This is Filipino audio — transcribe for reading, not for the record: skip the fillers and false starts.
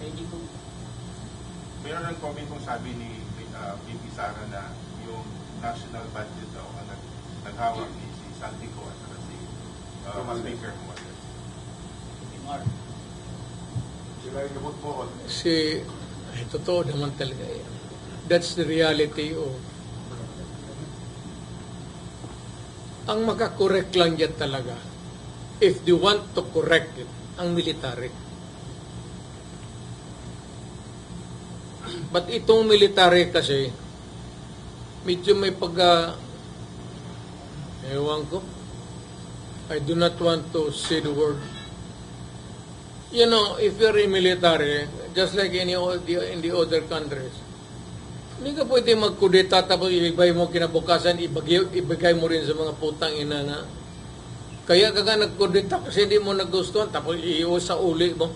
Hindi po. Meron ng comment kung sabi ni VP Sara na yung national budget daw ang naghawak ni si Saltico at saka si Speaker Romualdez. Mark. Sila yung gamot po. Ay, totoo naman talaga yan. That's the reality of ang makakorek lang yan talaga if they want to correct it, ang military. But itong military kasi medyo may ewan ko, I do not want to say the word. You know, if you're in military, just like in the other countries, hindi ka pwede magkudeta tapos ibigay mo kinabukasan, ibigay mo rin sa mga putang ina na. Kaya ka nagkudeta kasi hindi mo nagustuhan tapos iiwas sa uli mo.